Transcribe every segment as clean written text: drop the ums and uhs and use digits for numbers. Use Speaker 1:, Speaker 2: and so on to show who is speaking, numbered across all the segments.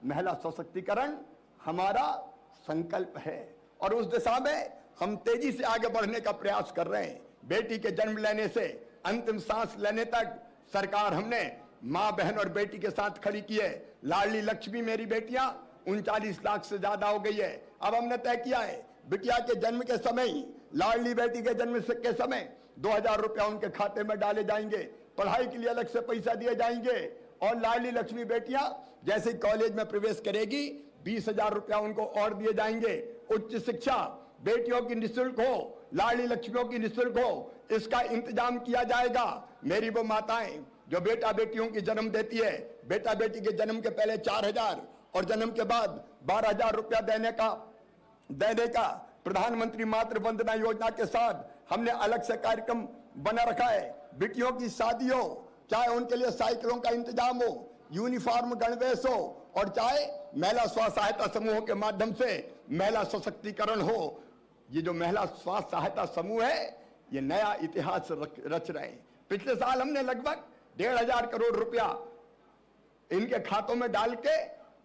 Speaker 1: महिला सशक्तिकरण हमारा संकल्प है और उस दिशा में हम तेजी से आगे बढ़ने का प्रयास कर रहे हैं। बेटी के जन्म लेने से अंतिम सांस लेने तक सरकार हमने मां, बहन और बेटी के साथ खड़ी की है। लाडली लक्ष्मी मेरी बेटियां 39 लाख से ज्यादा हो गई है। अब हमने तय किया है बिटिया के जन्म के समय ही, लाडली बेटी के जन्म के समय 2000 रुपया उनके खाते में डाले जाएंगे, पढ़ाई के लिए अलग से पैसा दिए जाएंगे और लाडली लक्ष्मी बेटियां जैसे कॉलेज में प्रवेश करेगी 20,000 रुपया उनको और दिए जाएंगे। उच्च शिक्षा बेटियों की निःशुल्क हो, लाडली लक्ष्मियों की निःशुल्क हो, इसका इंतजाम किया जाएगा। मेरी वो माताएं जो बेटा बेटियों की जन्म देती है, बेटा बेटी के जन्म के पहले 4,000 और जन्म के बाद 12,000 रुपया देने का प्रधानमंत्री मातृ वंदना योजना के साथ हमने अलग से कार्यक्रम बना रखा है। बेटियों की शादी हो, चाहे उनके लिए साइकिलों का इंतजाम हो, यूनिफॉर्म गणवेश हो और चाहे महिला स्व सहायता समूहों के माध्यम से महिला सशक्तिकरण हो। ये जो महिला स्व सहायता समूह है ये नया इतिहास रच रहे हैं। पिछले साल हमने लगभग 1,500 करोड़ रुपया इनके खातों में डाल के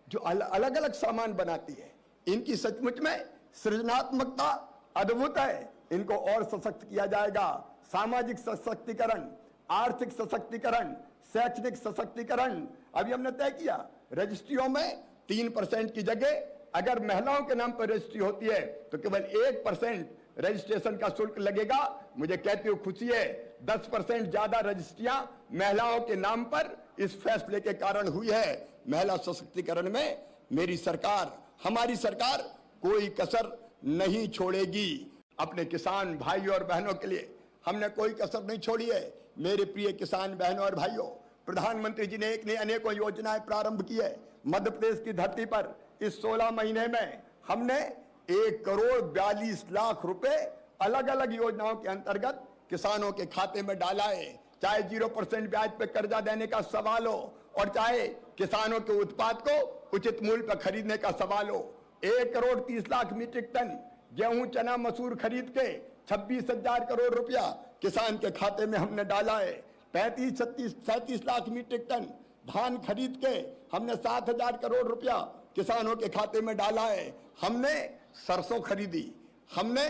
Speaker 1: जो अलग अलग सामान बनाती है, इनकी सचमुच में सृजनात्मकता अद्भुत है। इनको और सशक्त किया जाएगा। सामाजिक सशक्तिकरण, आर्थिक सशक्तिकरण, शैक्षणिक सशक्तिकरण। अभी हमने तय किया रजिस्ट्रियों में 3% की जगह अगर महिलाओं के नाम पर रजिस्ट्री होती है तो केवल 1% रजिस्ट्रेशन का शुल्क लगेगा। मुझे कहते हुए खुशी है 10% ज्यादा रजिस्ट्रियां महिलाओं के नाम पर इस फैसले के कारण हुई है। महिला सशक्तिकरण में मेरी सरकार, हमारी सरकार कोई कसर नहीं छोड़ेगी। अपने किसान भाइयों और बहनों के लिए हमने कोई कसर नहीं छोड़ी है। मेरे प्रिय किसान बहनों और भाइयों, प्रधानमंत्री जी ने अनेकों योजनाएं प्रारंभ की है। मध्य प्रदेश की धरती पर इस 16 महीने में हमने 1,42,00,000 रुपए अलग अलग योजनाओं के अंतर्गत किसानों के खाते में डाला है। चाहे 0% ब्याज पे कर्जा देने का सवाल हो और चाहे किसानों के उत्पाद को उचित मूल्य पर खरीदने का सवाल हो। 1,30,00,000 मीट्रिक टन गेहूं, चना, मसूर खरीद के 26,000 करोड़ रुपया किसान के खाते में हमने डाला है। 37 लाख मीट्रिक टन धान खरीद के हमने 7,000 करोड़ रुपया किसानों के खाते में डाला है। हमने सरसों खरीदी, हमने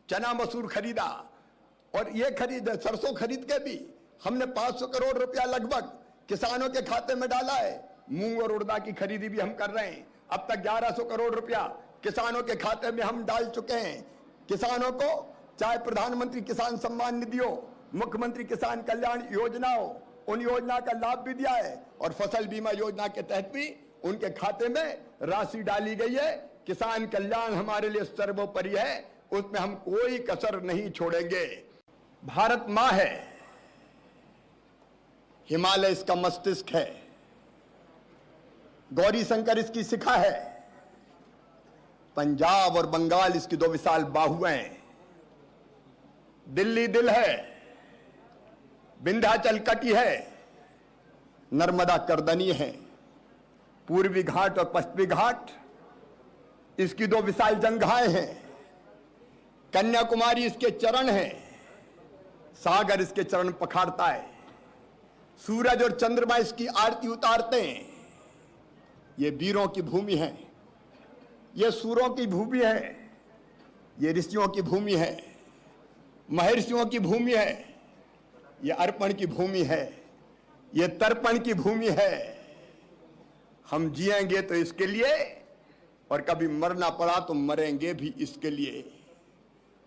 Speaker 1: चना मसूर खरीदा और ये सरसों खरीद के भी हमने 500 करोड़ रुपया लगभग किसानों के खाते में डाला है। मूंग और उड़दा की खरीदी भी हम कर रहे हैं। अब तक 1100 करोड़ रुपया किसानों के खाते में हम डाल चुके हैं। किसानों को चाहे प्रधानमंत्री किसान सम्मान निधि हो, मुख्यमंत्री किसान कल्याण योजना हो, उन योजना का लाभ भी दिया है और फसल बीमा योजना के तहत भी उनके खाते में राशि डाली गई है। किसान कल्याण हमारे लिए सर्वोपरि है, उसमें हम कोई कसर नहीं छोड़ेंगे। भारत मां है, हिमालय इसका मस्तिष्क है, गौरी शंकर इसकी शिखा है, पंजाब और बंगाल इसकी दो विशाल बाहुएं हैं, दिल्ली दिल है, विंध्याचल कटी है, नर्मदा करदनी है, पूर्वी घाट और पश्चिमी घाट इसकी दो विशाल जंघाएं हैं, कन्याकुमारी इसके चरण हैं, सागर इसके चरण पखारता है, सूरज और चंद्रमा इसकी आरती उतारते हैं। ये वीरों की भूमि है, ये सूरों की भूमि है, ये ऋषियों की भूमि है, महर्षियों की भूमि है, ये अर्पण की भूमि है, ये तर्पण की भूमि है। हम जिएंगे तो इसके लिए और कभी मरना पड़ा तो मरेंगे भी इसके लिए।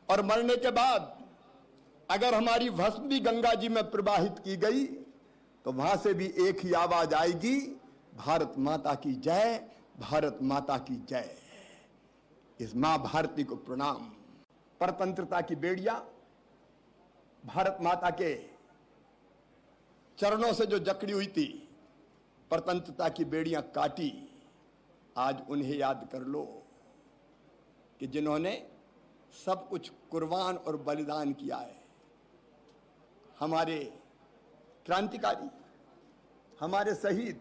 Speaker 1: और मरने के बाद अगर हमारी भस्म भी गंगा जी में प्रवाहित की गई तो वहां से भी एक ही आवाज आएगी, भारत माता की जय, भारत माता की जय। इस मां भारती को प्रणाम। परतंत्रता की बेड़ियां भारत माता के चरणों से जो जकड़ी हुई थी, परतंत्रता की बेड़ियां काटी। आज उन्हें याद कर लो कि जिन्होंने सब कुछ कुर्बान और बलिदान किया है। हमारे क्रांतिकारी, हमारे शहीद,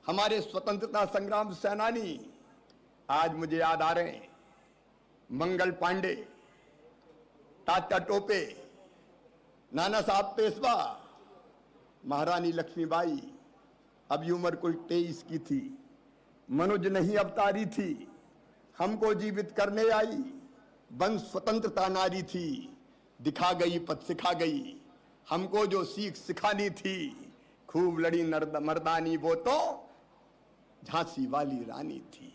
Speaker 1: हमारे स्वतंत्रता संग्राम सेनानी आज मुझे याद आ रहे हैं। मंगल पांडे, तात्या टोपे, नाना साहब पेशवा, महारानी लक्ष्मीबाई, अभी उम्र कुल 23 की थी। मनुज नहीं अवतारी थी, हमको जीवित करने आई, वंश स्वतंत्रता नारी थी, दिखा गई पथ सिखा गई, हमको जो सीख सिखानी थी, खूब लड़ी मर्दानी वो तो झांसी वाली रानी थी।